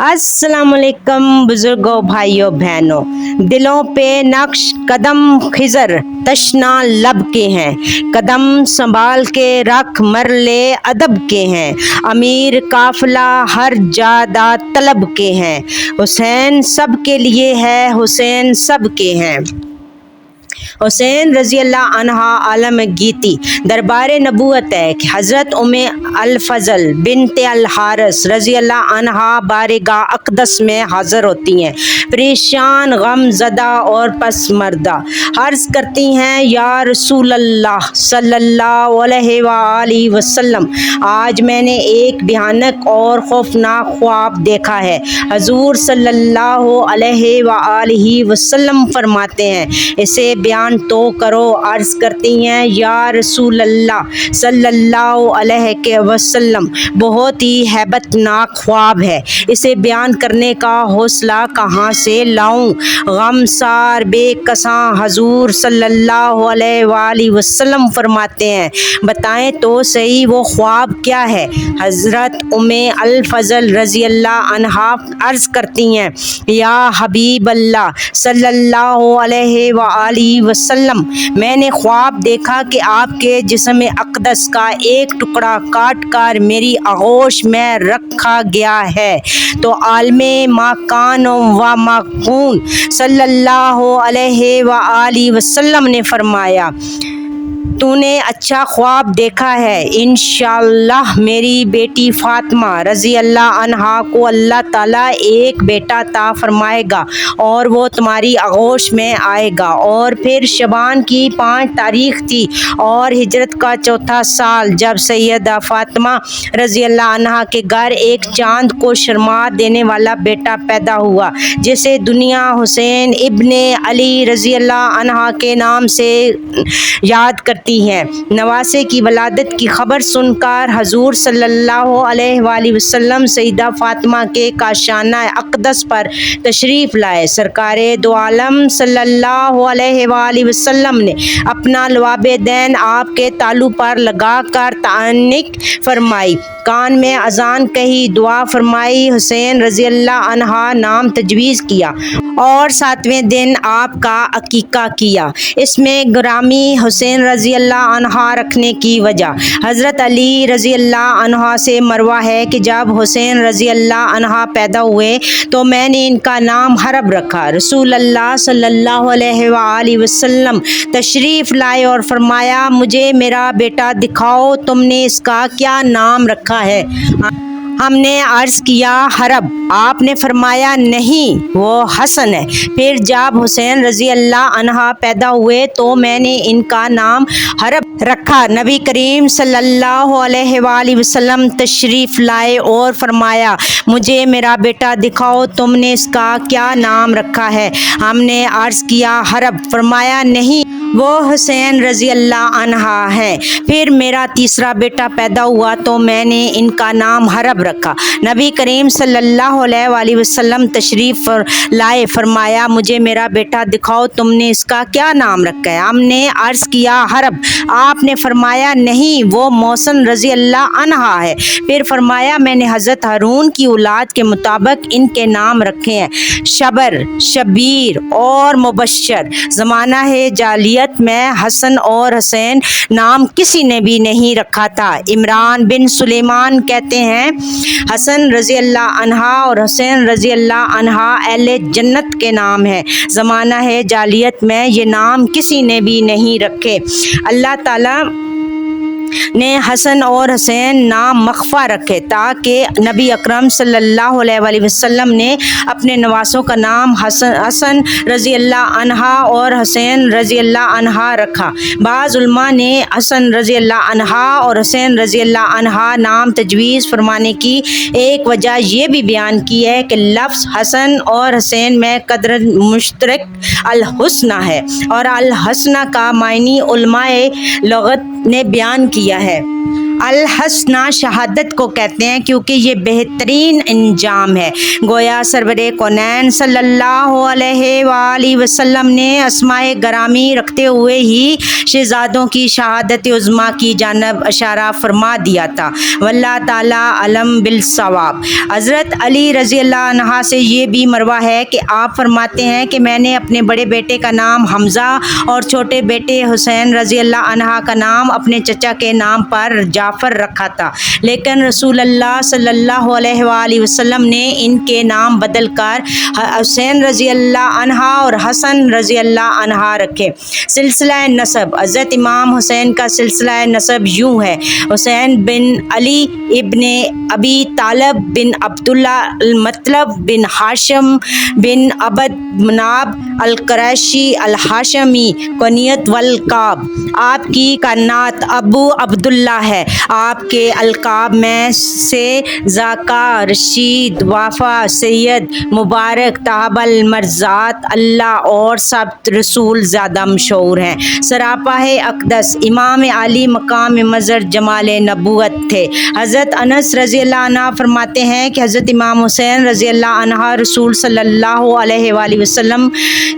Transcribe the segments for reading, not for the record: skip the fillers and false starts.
अस्सलाम वालेकुम बुजुर्गों, भाइयों बहनों। दिलों पे नक्श कदम खिजर तशना लब के हैं, कदम संभाल के रख मरले अदब के हैं, अमीर काफिला हर जादा तलब के हैं, हुसैन सब के लिए है, हुसैन सब के हैं। हुसैन रज़ी अल्लाह अन्हा आलम गीती दरबार नबूवत है कि हज़रत उम्मे अल फ़ज़ल बिनते अल हारिस रज़ी अल्लाह अन्हा बारगाह अक़दस में हाज़िर होती हैं, परेशान गम ज़दा और पसमर्दा। अर्ज़ करती हैं, या रसूल अल्लाह सल्लल्लाहु अलैहि वसल्लम, आज मैंने एक भयानक और खौफनाक ख्वाब देखा है। हजूर सल्लल्लाहु अलैहि वसल्लम फरमाते हैं, इसे बयान तो करो। अर्ज़ करती हैं, या रसूल अल्लाह सल्लल्लाहु अलैहि वसल्लम, बहुत ही हैबतनाक ख्वाब है, इसे बयान करने का हौसला कहाँ से लाऊं। गमसार बेकसां हजूर सल्लल्लाहु अलैहि वसल्लम फरमाते हैं, बताएं तो सही वो ख्वाब क्या है। हज़रत उम्मे अल फ़ज़ल रज़ी अल्लाह अन्हा अर्ज़ करती हैं, या हबीब अल्लाह सल्लल्लाहु अलैहि वसल्लम, मैंने ख्वाब देखा कि आपके जिस्म अक़दस का एक टुकड़ा काट कर मेरी आगोश में रखा गया है। तो आलमे माकान व माकून सल्लल्लाहु अलैहि वसल्लम ने फरमाया, तूने अच्छा ख्वाब देखा है। इंशाअल्लाह मेरी बेटी फ़ातिमा रज़ी अल्लाह अन्हा को अल्लाह ताला एक बेटा अता फरमाएगा और वो तुम्हारी आगोश में आएगा। और फिर शबान की 5 तारीख थी और हिजरत का 4था साल, जब सैयदा फ़ातिमा रज़ी अल्लाह अन्हा के घर एक चांद को शर्मा देने वाला बेटा पैदा हुआ, जिसे दुनिया हुसैन इब्ने अली रज़ी अल्लाह अन्हा के नाम से याद करती है। नवासे की वलादत की खबर सुनकर हजूर सल्लल्लाहु अलैहि वसल्लम सईदा फ़ातिमा के काशाना अक़दस पर तशरीफ़ लाए। सरकारे दो आलम सल्लल्लाहु अलैहि वसल्लम ने अपना लवाबे दैन आपके तालू पर लगा कर तानिक फरमाई, कान में अजान कही, दुआ फरमाई, हुसैन रज़ी अल्लाह अन्हा नाम तजवीज़ किया और 7वें दिन आपका अकीका किया। इसमें ग्रामी हुसैन रज़ी अल्लाह अन्हा रखने की वजह हज़रत अली रज़ी अल्लाह अन्हा से मरवा है कि जब हुसैन रज़ी अल्लाह अन्हा पैदा हुए तो मैंने इनका नाम हरब रखा। रसूल अल्लाह सल्लल्लाहु अलैहि वसल्लम तशरीफ़ लाए और फरमाया, मुझे मेरा बेटा दिखाओ, तुमने इसका क्या नाम रखा है। हमने अर्ज़ किया, हरब। आपने फरमाया, नहीं, वो हसन है। फिर जब हुसैन रज़ी अल्लाह अन्हा पैदा हुए तो मैंने इनका नाम हरब रखा। नबी करीम सल्लल्लाहु अलैहि वसल्लम तशरीफ़ लाए और फरमाया, मुझे मेरा बेटा दिखाओ, तुमने इसका क्या नाम रखा है। हमने अर्ज़ किया, हरब। फरमाया, नहीं, वो हुसैन रज़ी अल्लाह अन्हा है। फिर मेरा तीसरा बेटा पैदा हुआ तो मैंने इनका नाम हरब रखा। नबी करीम सल्लल्लाहु अलैहि वसल्लम तशरीफ़ लाए, फरमाया, मुझे मेरा बेटा दिखाओ, तुमने इसका क्या नाम रखा है। हमने अर्ज़ किया, हरब। आपने फरमाया, नहीं, वो मौसन रज़ी अल्लाह अन्हा है। फिर फरमाया, मैंने हज़रत हारून की औलाद के मुताबिक इनके नाम रखे हैं, शबर, शबीर और मुबश्शर। ज़माना है जालियत में हसन और हुसैन नाम किसी ने भी नहीं रखा था। इमरान बिन सुलेमान कहते हैं, हसन रज़ी अल्लाह अन्हा और हुसैन रज़ी अल्लाह अन्हा अहले जन्नत के नाम हैं। ज़माना है जालियत में ये नाम किसी ने भी नहीं रखे। अल्लाह ताला ने हसन और हुसैन नाम मख्फा रखे ताकि नबी अकरम सल्लल्लाहु अलैहि वसल्लम ने अपने नवासों का नाम हसन रज़ी अल्लाह अन्हा और हुसैन रज़ी अल्लाह अन्हा रखा। बाज़ उलमा ने हसन रज़ी अल्लाह अन्हा और हुसैन रज़ी अल्लाह अन्हा नाम तजवीज़ फरमाने की एक वजह ये भी बयान की है कि लफ्ज़ हसन और हुसैन में कदर मुश्तरक अल हुस्ना है और अल हसना का मायनी उलमाए लुगत ने बयान किया है। الحسنہ شہادت کو کہتے ہیں کیونکہ یہ بہترین انجام ہے۔ گویا سرور کونین صلی اللہ علیہ وآلہ وسلم نے اسماء گرامی رکھتے ہوئے ہی شہزادوں کی شہادت عظمیٰ کی جانب اشارہ فرما دیا تھا۔ واللہ تعالیٰ علم بالصواب۔ حضرت علی رضی اللہ عنہ سے یہ بھی مروی ہے کہ آپ فرماتے ہیں کہ میں نے اپنے بڑے بیٹے کا نام حمزہ اور چھوٹے بیٹے حسین رضی اللہ عنہ کا نام اپنے چچا کے نام پر جعفر رکھا تھا، لیکن رسول اللہ صلی اللہ علیہ وآلہ وسلم نے ان کے نام بدل کر حسین رضی اللہ عنہ اور حسن رضی اللہ عنہ رکھے۔ سلسلہ نسب۔ حضرت امام حسین کا سلسلہ نسب یوں ہے: حسین بن علی ابن ابی طالب بن عبداللہ المطلب بن ہاشم بن عبد مناب القریشی الہاشمی کنیت والقاب۔ آپ کی کنات ابو عبداللہ ہے۔ آپ کے القاب میں سے زکا، رشید، وفا، سید، مبارک، طاب المرزات، اللہ اور سب رسول زیادہ مشہور ہیں۔ سراپاہ اقدس۔ امام علی مقام مظہر جمال نبوت تھے۔ حضرت انس رضی اللہ عنہ فرماتے ہیں کہ حضرت امام حسین رضی اللہ عنہ رسول صلی اللہ علیہ وآلہ وسلم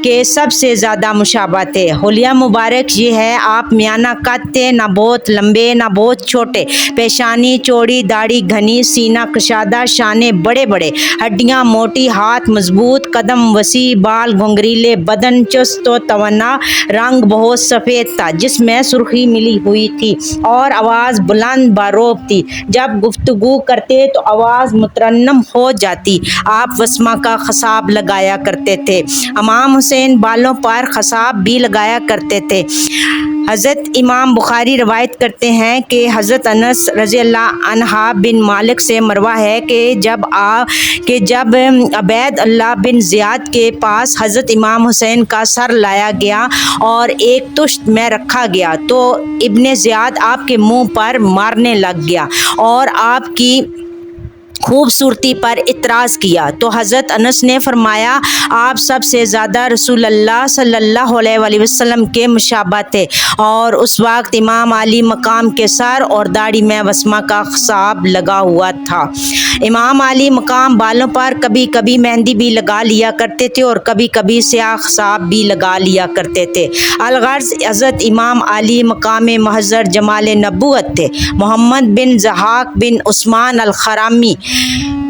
کے سب سے زیادہ مشابہ تھے۔ حلیہ مبارک یہ ہے: آپ میانہ قد تھے، نہ بہت لمبے نہ بہت چھوٹے، پیشانی چوڑی، داڑھی گھنی، سینہ کشادہ، شانے بڑے بڑے، ہڈیاں موٹی، ہاتھ مضبوط، قدم وسیع، بال گھنگریلے، بدن چست و توانا، رنگ بہت سفید تھا جس میں سرخی ملی ہوئی تھی، اور آواز بلند باروب تھی۔ جب گفتگو کرتے تو آواز مترنم ہو جاتی۔ آپ وسمہ کا خصاب لگایا کرتے تھے۔ امام حسین بالوں پر خصاب بھی لگایا کرتے تھے۔ حضرت امام بخاری روایت کرتے ہیں کہ حضرت انس رضی اللہ عنہ بن مالک سے مروی ہے کہ جب عبید اللہ بن زیاد کے پاس حضرت امام حسین کا سر لایا گیا اور ایک تشت میں رکھا گیا تو ابن زیاد آپ کے منہ پر مارنے لگ گیا اور آپ کی خوبصورتی پر اعتراض کیا تو حضرت انس نے فرمایا: آپ سب سے زیادہ رسول اللہ صلی اللہ علیہ وآلہ وسلم کے مشابہ تھے، اور اس وقت امام علی مقام کے سر اور داڑھی میں وسمہ کا خصاب لگا ہوا تھا۔ امام علی مقام بالوں پر کبھی کبھی مہندی بھی لگا لیا کرتے تھے اور کبھی کبھی سیاہ خصاب بھی لگا لیا کرتے تھے۔ الغرض حضرت امام علی مقام مظہر جمال نبوت تھے۔ محمد بن ضحاک بن عثمان الخرامی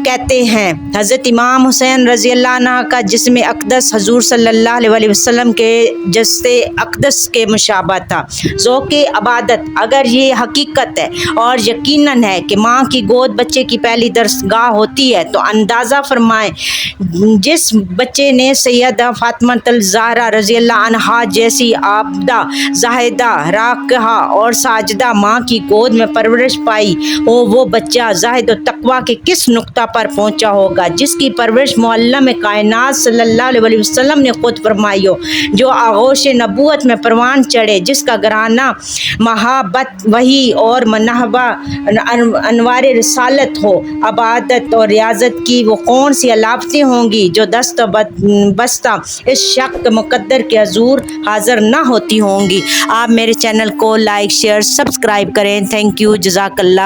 کہتے ہیں: حضرت امام حسین رضی اللہ عنہ کا جسم اقدس حضور صلی اللہ علیہ وآلہ وسلم کے جسد اقدس کے مشابہ تھا۔ ذوق عبادت۔ اگر یہ حقیقت ہے اور یقیناً ہے کہ ماں کی گود بچے کی پہلی درسگاہ ہوتی ہے تو اندازہ فرمائیں جس بچے نے سیدہ فاطمہ الزہرا رضی اللہ عنہا جیسی عابدہ، زاہدہ، راکعہ اور ساجدہ ماں کی گود میں پرورش پائی ہو، وہ بچہ زاہد و تقویٰ کے کس نقطہ پر پہنچا ہوگا جس کی پرورش معلم کائنات صلی اللہ علیہ وآلہ وسلم نے خود فرمائی ہو، جو آغوش نبوت میں پروان چڑھے، جس کا گھرانہ محبت وحی اور منہبہ انوار رسالت ہو۔ عبادت اور ریاضت کی وہ کون سی علامتیں ہوں گی جو دست و بستہ اس شخص مقدر کے حضور حاضر نہ ہوتی ہوں گی۔ آپ میرے چینل کو لائک، شیئر، سبسکرائب کریں۔ تھینک یو، جزاک اللہ